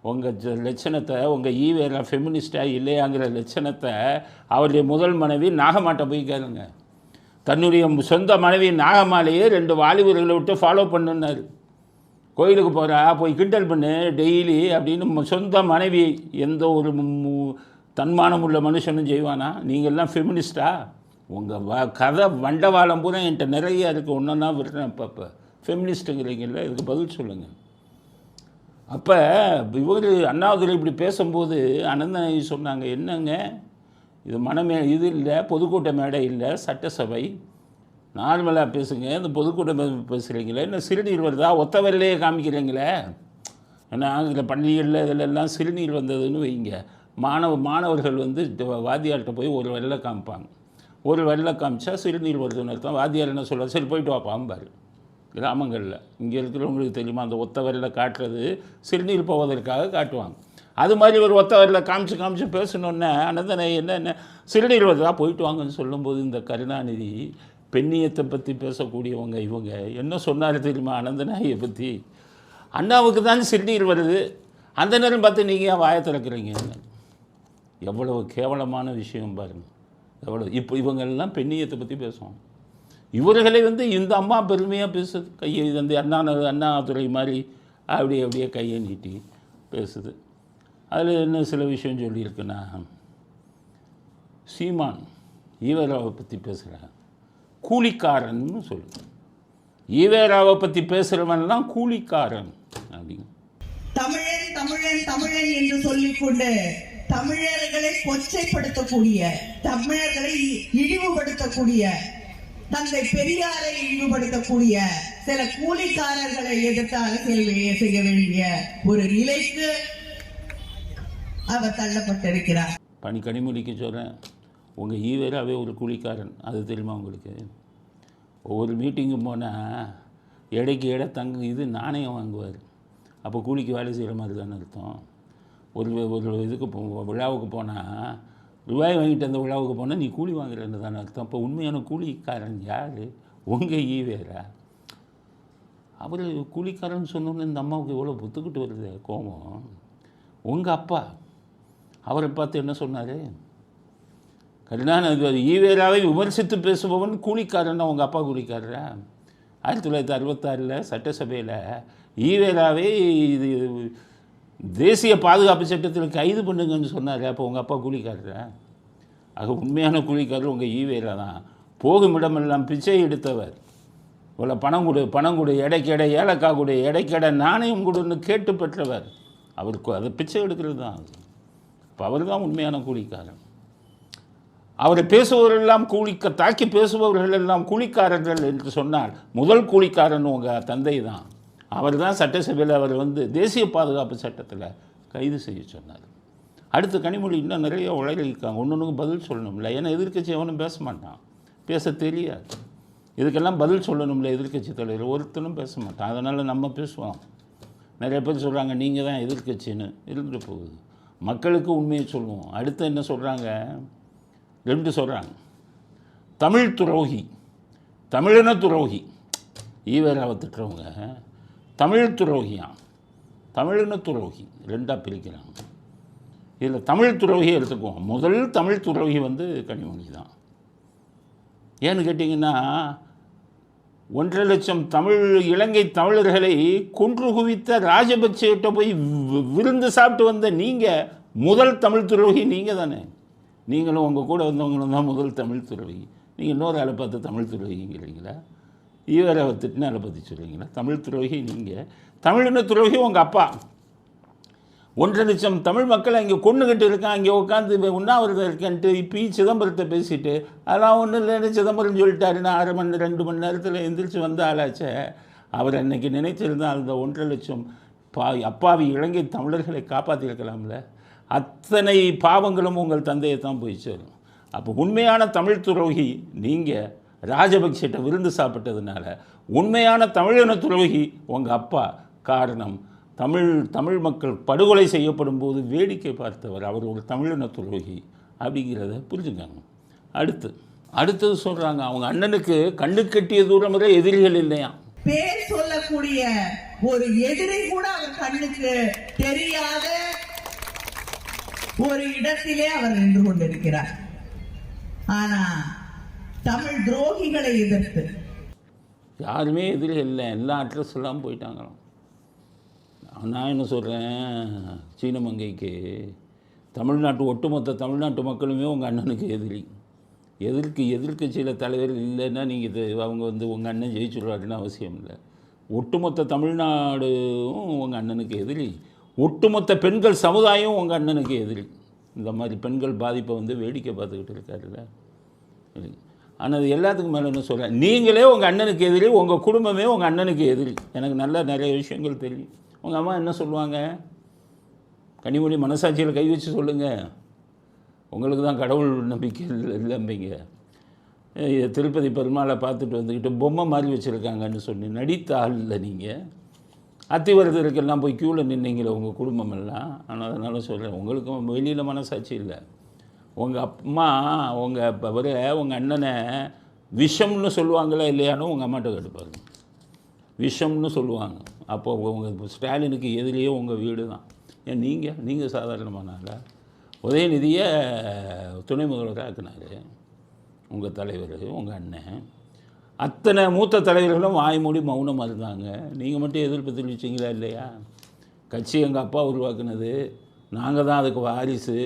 உங்கள் லட்சணத்தை, உங்கள் ஈவேரா ஃபெமினிஸ்டாக இல்லையாங்கிற லட்சணத்தை அவருடைய முதல் மனைவி நாகமாட்ட போய் கேளுங்க. தன்னுடைய சொந்த மனைவி நாகமாலையே 2 வாலிபர்களை விட்டு ஃபாலோ பண்ணுன்னாரு. கோயிலுக்கு போகிறா, போய் கிண்டல் பண்ணு டெய்லி அப்படின்னு சொந்த மனைவி எந்த ஒரு தன்மானம் உள்ள மனுஷனும் செய்வானா? நீங்கள்லாம் ஃபெமினிஸ்டா? உங்கள் கதை வண்டவாளம் பூரா என்கிட்ட நிறைய இருக்குது, ஒன்றா விடுறேன். அப்போ ஃபெமினிஸ்ட்டுங்கிறீங்கள, இதுக்கு பதில் சொல்லுங்கள். அப்போ இவர் அண்ணாதுரை இப்படி பேசும்போது அனந்தநாயகி சொன்னாங்க, என்னங்க இது இது இல்லை, பொதுக்கூட்ட மேடை இல்லை, சட்டசபை. நார்மலாக பேசுங்க. இந்த பொதுக்கூட்ட பேசுகிறீங்களே, இன்னும் சிறுநீர் வருதா? ஒத்த விரலையே காமிக்கிறீங்களே. ஏன்னா இதில் பள்ளிகளில் இதிலெல்லாம் சிறுநீர் வந்ததுன்னு வைங்க, மாணவர்கள் வந்து வாத்தியார்கிட்ட போய் ஒரு விரலை காமிப்பாங்க. ஒரு விரலை காமிச்சா சிறுநீர் வருதுன்னு அர்த்தம். வாத்தியார் என்ன சொல்கிறார்? சரி போயிட்டு வாப்பாம்பார். கிராமங்களில் இங்கே இருக்கிறவங்களுக்கு தெரியுமா, அந்த ஒத்த விரலை காட்டுறது சிறுநீர் போவதற்காக காட்டுவாங்க. அது மாதிரி ஒரு ஒத்த விரலை காமிச்சு பேசணுன்னே அனந்தனை என்ன சிறுநீர் வருதா, போயிட்டு வாங்கன்னு சொல்லும்போது இந்த கருணாநிதி பெண்ணியத்தை பற்றி பேசக்கூடியவங்க இவங்க என்ன சொன்னார் தெரியுமா அனந்தநாயை பற்றி? அண்ணாவுக்கு தான் சிறுநீர் வருது, அந்த நேரம் பார்த்து நீங்கள் ஏன் வாயை திறக்கிறீங்க? எவ்வளவு கேவலமான விஷயம் பாருங்கள். எவ்வளோ இப்போ இவங்கெல்லாம் பெண்ணியத்தை பற்றி பேசுவாங்க. இவர்களை வந்து இந்த அம்மா பெருமையாக பேசுது, கையை வந்து அண்ணாதுரை மாதிரி அப்படியே கையை நீட்டி பேசுது. அதில் என்ன சில விஷயம் சொல்லியிருக்குன்னா, சீமான் ஈவேராவை பற்றி பேசுகிறேன், கூலிக்காரன்னு சொல்லு. ஈவேராவை பற்றி பேசுகிறவன்லாம் கூலிக்காரன் அப்படிங்க. தமிழன் தமிழன் தமிழன் என்று சொல்லிக்கொண்டு தமிழர்களை கொச்சைப்படுத்தக்கூடிய, தமிழர்களை இழிவுபடுத்தக்கூடிய, தந்தை பெரியாரை இழிவுபடுத்தக்கூடிய சில கூலிக்காரர்களை எதிர்த்து அரசியல் செய்ய வேண்டிய ஒரு நிலைக்கு அவர் தள்ளப்பட்டிருக்கிறார். பணி கனிமொழிக்கு சொல்கிறேன், உங்கள் ஈவேராவே ஒரு கூலிக்காரன், அது தெரியுமா உங்களுக்கு? ஒவ்வொரு மீட்டிங்கும் போனால் எடைக்கு எடை இது நாணயம் வாங்குவார். அப்போ கூலிக்கு வேலை செய்கிற மாதிரி தானே அர்த்தம். ஒரு இதுக்கு விழாவுக்கு போனால் ரூபாய் வாங்கிட்டு அந்த விழாவுக்கு போனால் நீ கூலி வாங்குறன்னு தானே அர்த்தம். அப்போ உண்மையான கூலிக்காரன் யார்? உங்கள் ஈவேரா. அவர் கூலிக்காரன் சொன்னோன்னு இந்த அம்மாவுக்கு எவ்வளோ புத்துக்கிட்டு வருது கோபம். உங்கள் அப்பா அவரை பார்த்து என்ன சொன்னார்? கருணாநிதி ஈவேராவை விமர்சித்து பேசுபவன் கூலிக்காரன்னா உங்கள் அப்பா கூலிக்காரரா? 1966 சட்டசபையில் ஈவேராவை இது தேசிய பாதுகாப்பு சட்டத்தில் கைது பண்ணுங்கன்னு சொன்னார். அப்போ உங்கள் அப்பா கூலிக்காரரா? ஆக உண்மையான கூலிக்காரர் உங்கள் ஈவேரா தான். போகும் இடமெல்லாம் பிச்சை எடுத்தவர். இவ்வளோ பணம் கொடு எடைக்கெடை ஏலக்காய் கொடு எடைக்கெடை நாணயம் கொடுன்னு கேட்டு பெற்றவர். அவருக்கு அதை பிச்சை எடுக்கிறது தான். இப்போ அவர் தான் உண்மையான கூலிக்காரன். அவரை பேசுபவர்களெல்லாம் தாக்கி பேசுபவர்கள் எல்லாம் கூலிக்காரர்கள் என்று சொன்னால் முதல் கூலிக்காரன் உங்கள் தந்தை தான். அவர் தான் சட்டசபையில் அவர் வந்து தேசிய பாதுகாப்பு சட்டத்தில் கைது செய்ய சொன்னார். அடுத்து கனிமொழி இன்னும் நிறைய உலகிருக்காங்க, ஒன்றுக்கு பதில் சொல்லணும்ல. ஏன்னா எதிர்க்கட்சி எவனும் பேச மாட்டான், பேச தெரியாது. இதுக்கெல்லாம் பதில் சொல்லணும்ல எதிர்க்கட்சி தலைவர், ஒருத்தனும் பேச மாட்டான். அதனால் நம்ம பேசுவோம். நிறைய பேர் சொல்கிறாங்க நீங்கள் தான் எதிர்க்கட்சின்னு. இருந்துட்டு போகுது. மக்களுக்கு உண்மையை சொல்லுவோம். அடுத்து என்ன சொல்கிறாங்க? 2 சொல்கிறாங்க. தமிழ் துரோகி, தமிழின துரோகி. ஈவேராவை திட்டுறவங்க தமிழ் துரோகியான், தமிழின துரோகி 2ஆக பிரிக்கிறாங்க. இதில் தமிழ் துரோகியை எடுத்துக்குவோம். முதல் தமிழ் துரோகி வந்து கனிமொழி தான். ஏன்னு கேட்டிங்கன்னா 1.5 லட்சம் இலங்கை தமிழர்களை கொன்று குவித்த ராஜபக்சேட்ட போய் விருந்து சாப்பிட்டு வந்த நீங்கள் முதல் தமிழ் துரோகி நீங்கள் தானே. நீங்களும் உங்கள் கூட வந்தவங்களும் தான் முதல் தமிழ் துரோகி. நீங்கள் இன்னொரு ஆளை பார்த்து தமிழ் துரோகிங்கிறீங்களா? ஈவேராவை திட்டின ஆளை பற்றி சொல்கிறீங்களா? தமிழ் துரோகி நீங்கள். தமிழின துரோகி உங்கள் அப்பா. 1.5 லட்சம் தமிழ் மக்களை இங்கே கொண்டுகிட்டு இருக்கான், இங்கே உட்காந்து உண்ணாவிரதம் இருக்கேன்ட்டு இப்போ சிதம்பரத்தை பேசிட்டு அதெல்லாம் ஒன்றும் இல்லைன்னு சிதம்பரம் சொல்லிட்டாருன்னா 1/2 மணி 2 மணி நேரத்தில் எந்திரிச்சு வந்த ஆளாச்சே. அவர் அன்றைக்கி நினைச்சிருந்தால் அந்த 1.5 லட்சம் அப்பாவி இலங்கை தமிழர்களை காப்பாற்றிருக்கலாம்ல. அத்தனை பாவங்களும் உங்கள் தந்தையை தான் போய் சேரும். அப்போ உண்மையான தமிழ் துரோகி நீங்கள் ராஜபக்சேட்ட விருந்து சாப்பிட்டதுனால. உண்மையான தமிழின துரோகி உங்கள் அப்பா. காரணம் தமிழ் மக்கள் படுகொலை செய்யப்படும் போது வேடிக்கை பார்த்தவர். அவர் ஒரு தமிழின துரோகி அப்படிங்கிறத புரிஞ்சுக்காங்க. அடுத்தது சொல்கிறாங்க, அவங்க அண்ணனுக்கு கண்ணு கட்டிய தூரம் வரை எதிரிகள் இல்லையா. பேர் சொல்லக்கூடிய ஒரு எதிரி கூட அவர் கண்ணுக்கு தெரியாத ஒரு இடத்திலே அவர் நின்று கொண்டிருக்கிறார். ஆனா தமிழ் துரோகிகளை எதிர்த்து யாருமே எதிரி இல்லை, எல்லா அட்ரஸ் எல்லாம் போயிட்டாங்களாம். நான் என்ன சொல்கிறேன், சீனமங்கைக்கு ஒட்டுமொத்த தமிழ்நாட்டு மக்களுமே உங்கள் அண்ணனுக்கு எதிரி. எதிர்க்கட்சியில் தலைவர் இல்லைன்னா நீங்கள் அவங்க வந்து உங்கள் அண்ணன் ஜெயிச்சுடுவாருன்னு அவசியம் இல்லை. ஒட்டுமொத்த தமிழ்நாடும் உங்கள் அண்ணனுக்கு எதிரி. ஒட்டுமொத்த பெண்கள் சமுதாயம் உங்கள் அண்ணனுக்கு எதிரி. இந்த மாதிரி பெண்கள் பாதிப்பை வந்து வேடிக்கை பார்த்துக்கிட்டு இருக்காருல்ல. ஆனால் அது எல்லாத்துக்கும் மேலே என்ன சொல்கிறேன், நீங்களே உங்கள் அண்ணனுக்கு எதிரி, உங்கள் குடும்பமே உங்கள் அண்ணனுக்கு எதிரி. எனக்கு நல்லா நிறைய விஷயங்கள் தெரியும். உங்கள் அம்மா என்ன சொல்லுவாங்க, கனிமொழி மனசாட்சியில் கை வச்சு சொல்லுங்கள், உங்களுக்கு தான் கடவுள் நம்பிக்கை இல்லைம்பீங்க. திருப்பதி பெருமாளை பார்த்துட்டு வந்துக்கிட்டு பொம்மை மாதிரி வச்சுருக்காங்கன்னு சொல்லி நடித்த ஆள் இல்லை நீங்கள். அத்திவரதற்கெல்லாம் போய் க்யூவில் நின்னீங்களே உங்கள் குடும்பம் எல்லாம். ஆனால் அதனால் சொல்கிறேன், உங்களுக்கும் வெளியில் மனசாட்சி இல்லை. உங்கள் அம்மா உங்கள் அண்ணனை விஷம்னு சொல்லுவாங்களா இல்லையானு உங்கள் அம்மாட்ட கேட்டுப்பாருங்க. விஷம்னு சொல்லுவாங்க. அப்போது உங்கள் ஸ்டாலினுக்கு எதிரியே உங்கள் வீடு தான். ஏன் நீங்கள் சாதாரணமானால உதயநிதியை துணை முதல்வராக ஆக்குனார் உங்கள் தலைவர், உங்கள் அண்ணன். அத்தனை மூத்த தலைவர்களும் வாய் மூடி மௌனமாக இருந்தாங்க. நீங்கள் மட்டும் எதிர்ப்பு தெரிவிச்சிங்களா இல்லையா? கட்சி எங்கள் அப்பா உருவாக்குனது, நாங்கள் தான் அதுக்கு வாரிசு,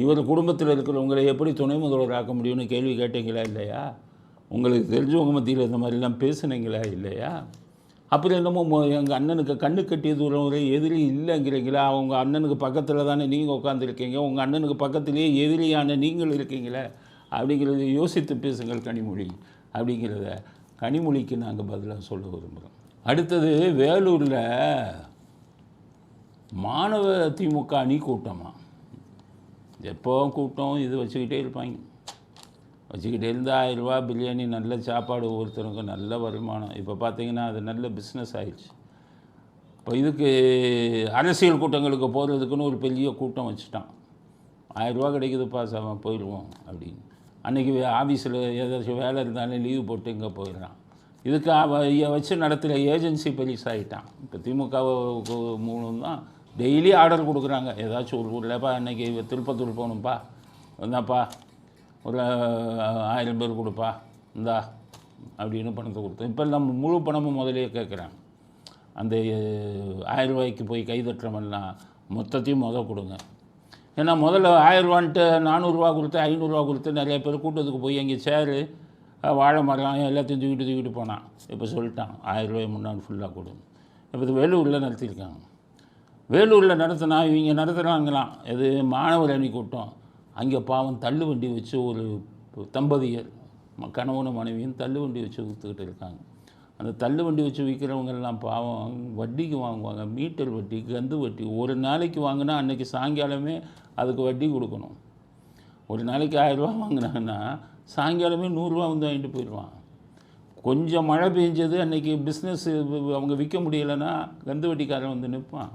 இவர் குடும்பத்தில் இருக்கிறவங்களை எப்படி துணை முதல்வர் ஆக்க முடியும்னு கேள்வி கேட்டீங்களா இல்லையா? உங்களுக்கு தெரிஞ்சவங்க மத்தியில் இந்த மாதிரிலாம் பேசுனீங்களா இல்லையா? அப்புறம் என்னமோ எங்கள் அண்ணனுக்கு கண்ணு கட்டிய தூரம் வரை எதிரி இல்லைங்கிறீங்களா? அவங்க அண்ணனுக்கு பக்கத்தில் தானே நீங்கள் உட்காந்துருக்கீங்க, உங்கள் அண்ணனுக்கு பக்கத்துலேயே எதிரியான நீங்கள் இருக்கீங்களே அப்படிங்கிறத யோசித்து பேசுங்கள் கனிமொழி அப்படிங்கிறத கனிமொழிக்கு நாங்கள் பதிலாக சொல்ல விரும்புகிறோம். அடுத்தது, வேலூரில் மாணவ திமுக அணி கூட்டமாக எப்போவும் கூட்டம் இது வச்சுக்கிட்டே இருப்பாங்க. வச்சுக்கிட்டே இருந்தால் 1000 ரூபா பிரியாணி, நல்ல சாப்பாடு, ஒவ்வொருத்தருக்கும் நல்ல வருமானம். இப்போ பார்த்தீங்கன்னா அது நல்ல பிஸ்னஸ் ஆயிடுச்சு. இப்போ இதுக்கு அரசியல் கூட்டங்களுக்கு போகிறதுக்குன்னு ஒரு பெரிய கூட்டம் வச்சுட்டான். 1000 ரூபா கிடைக்குதுப்பா, போயிடுவோம் அப்படின்னு. அன்றைக்கி ஆஃபீஸில் ஏதாச்சும் வேலை இருந்தாலும் லீவு போட்டு இங்கே போயிடுறான். இதுக்கு வச்சு நடத்துகிற ஏஜென்சி பெருசாகிட்டான். இப்போ திமுக மூலம் தான் டெய்லி ஆர்டர் கொடுக்குறாங்க. ஏதாச்சும் ஒரு ஊரில்ப்பா அன்றைக்கி திருப்பத்தூர் போகணும்ப்பா, வந்தாப்பா ஒரு 1000 பேர் கொடுப்பா இந்தா அப்படின்னு பணத்தை கொடுத்தோம். இப்போ நம்ம முழு பணமும் முதலே கேட்குறாங்க. அந்த 1000 ரூபாய்க்கு போய் கைதட்டுறமெல்லாம் மொத்தத்தையும் கொடுங்க. ஏன்னா முதல்ல 1000 ரூபான்ட்டு 400 ரூபா கொடுத்து 500 ரூபா கொடுத்து நிறைய பேர் கூட்டத்துக்கு போய் அங்கே சேரு, வாழை மரம் எல்லாத்தையும் தூக்கிட்டு போனான். இப்போ சொல்லிட்டான் 1000 ரூபாய் முன்னாடி ஃபுல்லாக கொடுங்க. இப்போ இது வேலூரில் நடத்தியிருக்காங்க. வேலூரில் நடத்தினா இவங்க நடத்துகிறாங்களாம் இது மாணவர் அணி கூட்டம். அங்கே பாவம் தள்ளு வண்டி வச்சு ஒரு தம்பதியர் கணவனும் மனைவியும் தள்ளு வண்டி வச்சு விற்றுக்கிட்டு இருக்காங்க. அந்த தள்ளு வண்டி வச்சு விற்கிறவங்கெல்லாம் பாவம் வட்டிக்கு வாங்குவாங்க. மீட்டர் வட்டி, கந்து வட்டி. ஒரு நாளைக்கு வாங்கினா அன்றைக்கி சாயங்காலமே அதுக்கு வட்டி கொடுக்கணும். ஒரு நாளைக்கு 1000 ரூபா வாங்கினாங்கன்னா சாயங்காலமே 100 ரூபா வந்து வாங்கிட்டு போயிடுவான். கொஞ்சம் மழை பெஞ்சது அன்றைக்கி பிஸ்னஸ் அவங்க விற்க முடியலைன்னா கந்து வட்டிக்காரன் வந்து நிற்பான்.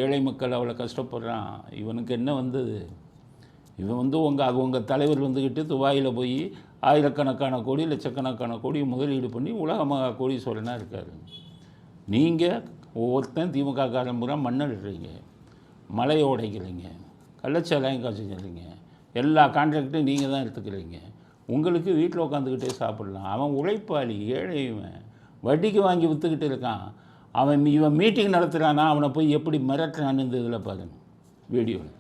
ஏழை மக்கள் அவ்வளோ கஷ்டப்படுறான். இவனுக்கு என்ன வந்தது? இவன் வந்து உங்கள் தலைவர் வந்துக்கிட்டு துபாயில் போய் ஆயிரக்கணக்கான கோடி, லட்சக்கணக்கான கோடி முதலீடு பண்ணி உலகமாக கோடீஸ்வரனாக இருக்கார். நீங்கள் ஒவ்வொருத்தன் திமுக காரம்புரா மண்ணெடுறீங்க, மலையை உடைக்கிறீங்க, கள்ளச்சாராயம் காய்ச்சிக்கிறீங்க, எல்லா கான்ட்ராக்டையும் நீங்கள் தான் எடுத்துக்கிறீங்க. உங்களுக்கு வீட்டில் உட்காந்துக்கிட்டே சாப்பிட்லாம். அவன் உழைப்பாளி, ஏழைவன், வட்டிக்கு வாங்கி விற்றுக்கிட்டு இருக்கான். இவன் மீட்டிங் நடத்துகிறானா, அவனை போய் எப்படி மிரட்டுறான்னு இந்த இதில் பாருங்க வீடியோவில்.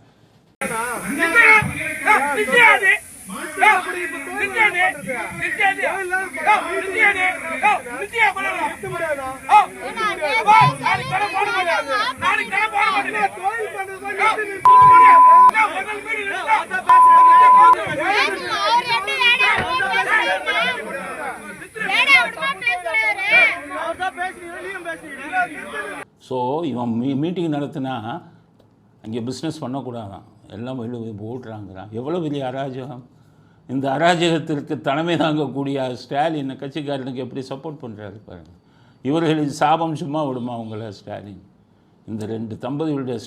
ஸோ இவன் மீட்டிங் நடத்தினா அங்கே பிஸ்னஸ் பண்ணக்கூடாதான், எல்லாம் வெளியே போட்டுறாங்கிறான். எவ்வளோ பெரிய அராஜகம்! இந்த அராஜகத்திற்கு தலைமை தாங்கக்கூடிய ஸ்டாலின் கட்சிக்காரனுக்கு எப்படி சப்போர்ட் பண்ணுறாரு பாருங்கள். இவர்களின் சாபம் சும்மா விடுமா உங்களை ஸ்டாலின்? இந்த 2 தம்பதிகளுடைய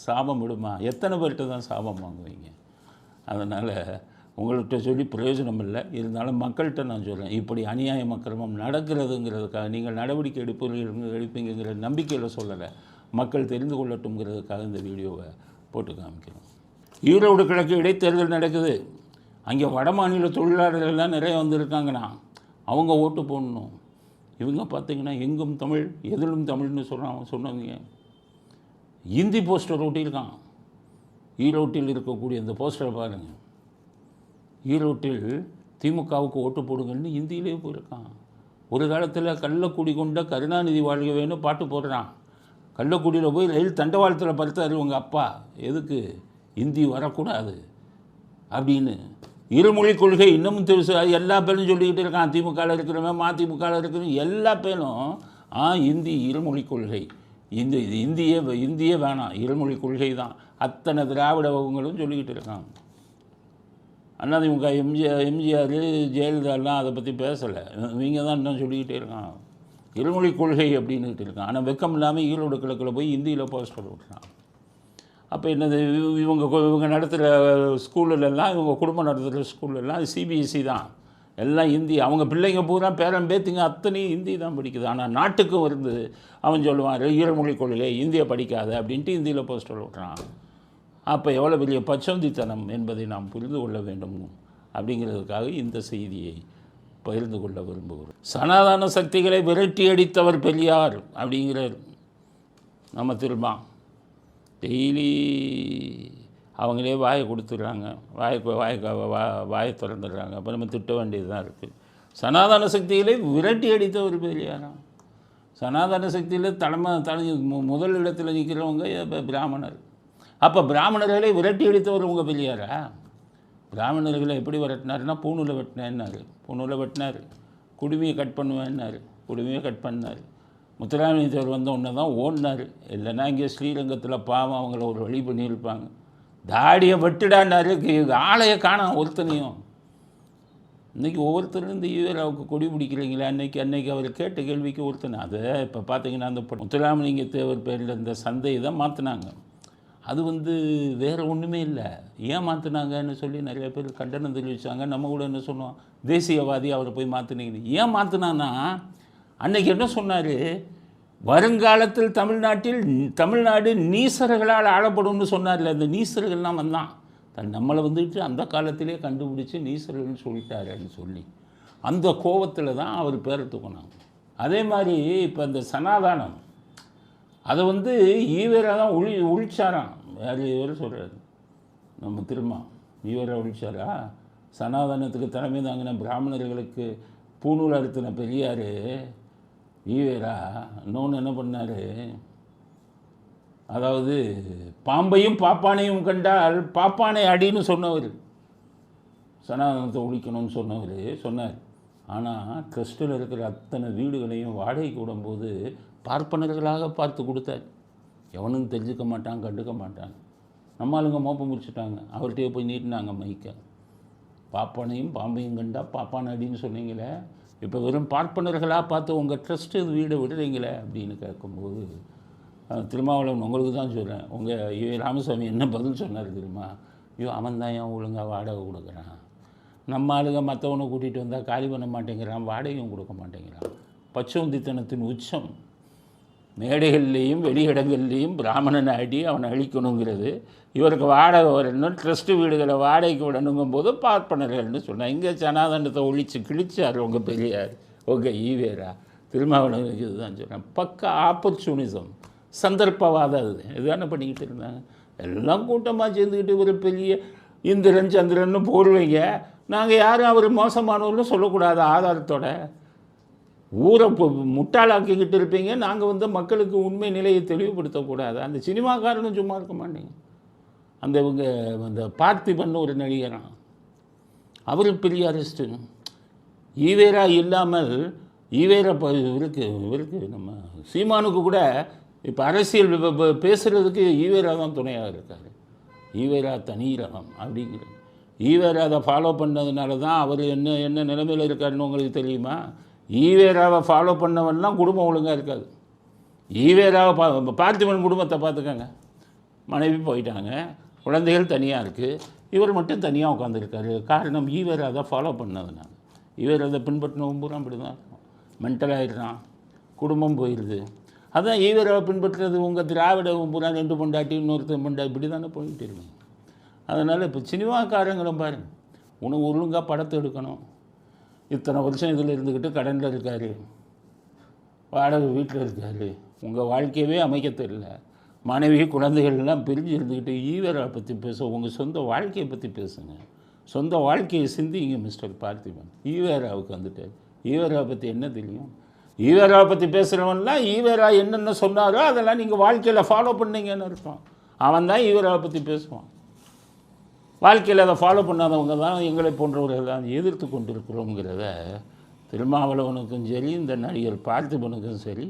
சாபம் விடுமா? எத்தனை பேர்கிட்ட தான் சாபம் வாங்குவீங்க? அதனால் உங்கள்கிட்ட சொல்லி பிரயோஜனம் இல்லை. இருந்தாலும் மக்கள்கிட்ட நான் சொல்கிறேன், இப்படி அநியாய அக்கிரமம் நடக்கிறதுங்கிறதுக்காக நீங்கள் நடவடிக்கை எடுப்பீங்கிற நம்பிக்கையில் சொல்லலை, மக்கள் தெரிந்து கொள்ளட்டும்ங்கிறதுக்காக இந்த வீடியோவை போட்டு காமிக்கிறோம். ஈரோடு கிழக்கு இடைத்தேர்தல் நடக்குது. அங்கே வட மாநில தொழிலாளர்கள்லாம் நிறைய வந்திருக்காங்கண்ணா, அவங்க ஓட்டு போடணும். இவங்க பார்த்திங்கன்னா எங்கும் தமிழ் எதிலும் தமிழ்னு சொன்னவங்க ஹிந்தி போஸ்டர் ஒட்டியிருக்கான். ஈரோட்டில் இருக்கக்கூடிய இந்த போஸ்டரை பாருங்கள். ஈரோட்டில் திமுகவுக்கு ஓட்டு போடுங்கன்னு ஹிந்தியிலே போயிருக்கான். ஒரு காலத்தில் கள்ளக்குடி கொண்ட கருணாநிதி வாழ்கவேன்னு பாட்டு போடுறான். கள்ளக்குடியில் போய் ரயில் தண்டவாளத்தில் படுத்தாரு உங்கள் அப்பா. எதுக்கு? இந்தி வரக்கூடாது அப்படின்னு. இருமொழி கொள்கை இன்னமும் எல்லா பேரும் சொல்லிக்கிட்டு இருக்கான். திமுகவில் இருக்கிறவன், மதிமுகவில் இருக்கிறவன் எல்லா பேரும் இந்தி இருமொழி கொள்கை, இந்தியே வேணாம், இருமொழி கொள்கை தான். அத்தனை திராவிட வகுங்களும் சொல்லிக்கிட்டு இருக்காங்க. அதிமுக எம்ஜிஆர் ஜெயலலிதாலாம் அதை பற்றி பேசலை. இவங்க தான் இன்னும் சொல்லிக்கிட்டே இருக்கான் இருமொழி கொள்கை அப்படின்னுட்டு இருக்கான். ஆனால் வெக்கம் இல்லாமல் ஈரோடு கிழக்கில் போய் ஹிந்தியில் போஸ்டர் விட்டுறான். அப்போ என்னது, இவங்க நடத்துகிற ஸ்கூல்லலாம், இவங்க குடும்பம் நடத்துகிற ஸ்கூல்லலாம் சிபிஎஸ்சி தான், எல்லாம் ஹிந்தி. அவங்க பிள்ளைங்க பூரா பேரன் பேத்திங்க அத்தனையும் ஹிந்தி தான் படிக்குது. ஆனால் நாட்டுக்கும் வருது அவன் சொல்லுவான் இருமொழி கொள்கை, இந்தியை படிக்காத அப்படின்ட்டு ஹிந்தியில் போஸ்டர் விட்டுறான். அப்போ எவ்வளோ பெரிய பச்சோந்தித்தனம் என்பதை நாம் புரிந்து கொள்ள வேண்டும் அப்படிங்கிறதுக்காக இந்த செய்தியை பகிர்ந்து கொள்ள விரும்புகிறோம். சனாதன சக்திகளை விரட்டி அடித்தவர் பெரியார் அப்படிங்கிறார் நம்ம திரும்ப. டெய்லி அவங்களே வாயை கொடுத்துட்றாங்க, வாயை திறந்துடுறாங்க. அப்போ நம்ம திட்ட வேண்டியது தான் இருக்குது. சனாதன சக்திகளை விரட்டி அடித்தவர் பெரியாராம். சனாதன சக்தியில் முதல் இடத்துல நிற்கிறவங்க பிராமணர். அப்போ பிராமணர்களை விரட்டி அடித்தவர் உங்கள் பெரியாரா? பிராமணர்களை எப்படி விரட்டினார்னா பூணூலை வெட்டினார், குடுமையை கட் பண்ணுவேன்னாரு, குடுமையை கட் பண்ணார். முத்துராமலிங்க தேவர் வந்த உடனே தான் ஓடினார். இல்லைன்னா இங்கே ஸ்ரீரங்கத்தில் பாவம் அவங்கள ஒரு வழி பண்ணியிருப்பாங்க. தாடியை வெட்டுடான்னாரு, ஆளையை காணாம் ஒருத்தனையும். இன்றைக்கி ஒவ்வொருத்தரும் இந்த ஈவேராவுக்கு கொடி பிடிக்கிறீங்களா? அன்னைக்கு அவர் கேட்ட கேள்விக்கு ஒருத்தனை. அதை இப்போ பார்த்தீங்கன்னா அந்த முத்துராமலிங்க தேவர் பேரில் இந்த சந்தையை தான் மாற்றினாங்க. அது வேறு ஒன்றுமே இல்லை. ஏன் மாற்றினாங்கன்னு சொல்லி நிறைய பேர் கண்டனம் தெரிவித்தாங்க. நம்ம கூட என்ன சொன்னோம், தேசியவாதி அவரை போய் மாற்றினீங்கன்னு. ஏன் மாற்றினான்னா, அன்றைக்கி என்ன சொன்னார், வருங்காலத்தில் தமிழ்நாடு நீசர்களால் ஆளப்படும்னு சொன்னார்ல. அந்த நீசர்கள்லாம் வந்தான் நம்மளை அந்த காலத்திலே கண்டுபிடிச்சி நீசர்கள்னு சொல்லிட்டாருன்னு சொல்லி அந்த கோபத்தில் தான் அவர் பேரை தூக்கினாங்க. அதே மாதிரி இப்போ அந்த சனாதானம் அதை ஈவேரா தான் ஒழிச்சாராம். யார் இவர் சொல்கிறார், நம்ம திரும்ப ஈவேரா ஒழிச்சாரா? சனாதனத்துக்கு தலைமை தாங்கின பிராமணர்களுக்கு பூணூல் அறுத்தின பெரியார் ஈவேரா. இன்னொன்று என்ன பண்ணார், அதாவது பாம்பையும் பாப்பானையும் கண்டால் பாப்பானை அடின்னு சொன்னவர், சனாதனத்தை ஒழிக்கணும்னு சொன்னார். ஆனால் ட்ரஸ்ட்டில் இருக்கிற அத்தனை வீடுகளையும் வாடகைக்கு விடும்போது பார்ப்பனர்களாக பார்த்து கொடுத்தார். எவனும் தெரிஞ்சுக்க மாட்டான், கண்டுக்க மாட்டான். நம்ம ஆளுங்க மோப்பம் முடிச்சுட்டாங்க. அவர்கிட்டயே போய் நீட்டினாங்க மைக்க. பாப்பானையும் பாம்பையும் கண்டா பாப்பான அடின்னு சொன்னீங்களே, இப்போ வெறும் பார்ப்பனர்களாக பார்த்து உங்கள் ட்ரஸ்ட்டு வீடை விடுறீங்களே அப்படின்னு கேட்கும்போது திருமாவளவன் உங்களுக்கு தான் சொல்கிறேன், உங்கள் ராமசாமி என்ன பதில் சொன்னார் தெரியுமா? ஐயோ அவன் தான் ஏன் ஒழுங்காக வாடகை கொடுக்குறான், நம்ம ஆளுங்க மற்றவனை கூட்டிகிட்டு வந்தால் காலி பண்ண மாட்டேங்கிறான், வாடகையும் கொடுக்க மாட்டேங்கிறான். பச்சோந்தித்தனத்தின் உச்சம். மேடைகள்லேயும் வெளியிடங்கள்லேயும் பிராமணனை அடி அவனை அழிக்கணுங்கிறது, இவருக்கு வாடகை வரணும், ட்ரஸ்ட்டு வீடுகளை வாடகைக்கு விடணுங்கும் போது பார்ப்பனர்கள்னு சொன்னான். இங்கே சனாதனத்தை ஒழித்து கிழிச்சார் உங்கள் பெரியார், உங்கள் ஈவேரா. திருமாவளவன் இதுதான் சொல்கிறேன், பக்க ஆப்பர்ச்சுனிசம், சந்தர்ப்பவாதம். இதுதானே பண்ணிக்கிட்டு இருந்தாங்க. எல்லாம் கூட்டமாக சேர்ந்துக்கிட்டு ஒரு பெரிய இந்திரன் சந்திரன்னு போடுவீங்க. நாங்கள் யாரும் அவர் மோசமானவர்களும் சொல்லக்கூடாது ஆதாரத்தோட. ஊரை முட்டாளாக்கிக்கிட்டு இருப்பீங்க. நாங்கள் மக்களுக்கு உண்மை நிலையை தெளிவுபடுத்தக்கூடாது. அந்த சினிமாக்காரனும் சும்மா இருக்க மாட்டேங்க. அந்த பார்த்திபன் ஒரு நடிகரான், அவர் பெரிய அரெஸ்ட்டு. ஈவேரா இல்லாமல் ஈவேரா இவருக்கு நம்ம சீமானுக்கு கூட இப்போ அரசியல் பேசுகிறதுக்கு ஈவேரா தான் துணையாக இருக்கார். ஈவேரா தனி ரகம் அப்படிங்கிறது. ஈவேரா அதை ஃபாலோ பண்ணதுனால தான் அவர் என்ன நிலைமையில் இருக்காருன்னு உங்களுக்கு தெரியுமா? ஈவேராவை ஃபாலோ பண்ணவன்லாம் குடும்பம் ஒழுங்காக இருக்காது. ஈவேராவை பார்த்திபன் குடும்பத்தை பார்த்துக்கங்க, மனைவி போயிட்டாங்க, குழந்தைகள் தனியாக இருக்குது, இவர் மட்டும் தனியாக உட்காந்துருக்காரு. காரணம் ஈவேரா அதை ஃபாலோ பண்ணதுனால. ஈவேரா அதை பின்பற்றினவன் பூரா அப்படி தான் மென்டலாகிடுறான், குடும்பம் போயிடுது. அதான் ஈவேராவை பின்பற்றுறது உங்கள் திராவிட பூரா 2 பொண்டாட்டி இன்னொருத்தர் பொண்டாட்டி இப்படி தானே போயிட்டு இருக்கீங்க. அதனால் இப்போ சினிமாக்காரங்களும் பாருங்கள், உனக்கு ஒழுங்காக படத்தை எடுக்கணும், இத்தனை வருஷம் இதில் இருந்துக்கிட்டு கடனில் இருக்கார், வாடகை வீட்டில் இருக்கார், உங்கள் வாழ்க்கையவே அமைக்க தெரியல, மனைவி குழந்தைகள்லாம் பிரிஞ்சு இருந்துக்கிட்டு ஈவேரா பற்றி உங்கள் சொந்த வாழ்க்கையை பற்றி பேசுங்க, சொந்த வாழ்க்கையை சிந்திங்க மிஸ்டர் பார்த்திபன். ஈவேராவுக்கு வந்துட்டார். ஈவேராவை பற்றி என்ன தெரியும்? ஈவேராவை பற்றி பேசுகிறவன்லாம் ஈவேரா என்னென்ன சொன்னாரோ அதெல்லாம் நீங்கள் வாழ்க்கையில் ஃபாலோ பண்ணீங்கன்னு அர்த்தம். அவன் தான் ஈவேராவை பற்றி பேசுவான். வாழ்க்கையில் அதை ஃபாலோ பண்ணாதவங்க தான் எங்களை போன்றவர்கள் தான் எதிர்த்து கொண்டிருக்கிறோங்கிறத திருமாவளவனுக்கும் சரி இந்த நடிகர் பார்த்திபனுக்கும் சரி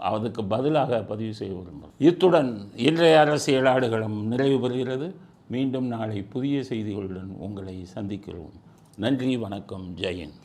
அதுக்கு பதிலாக பதிவு செய்ய விரும்புகிறோம். இத்துடன் இன்றைய அரசியல் ஆடுகளம் நிறைவு பெறுகிறது. மீண்டும் நாளை புதிய செய்திகளுடன் உங்களை சந்திக்கிறோம். நன்றி, வணக்கம், ஜெயந்த்.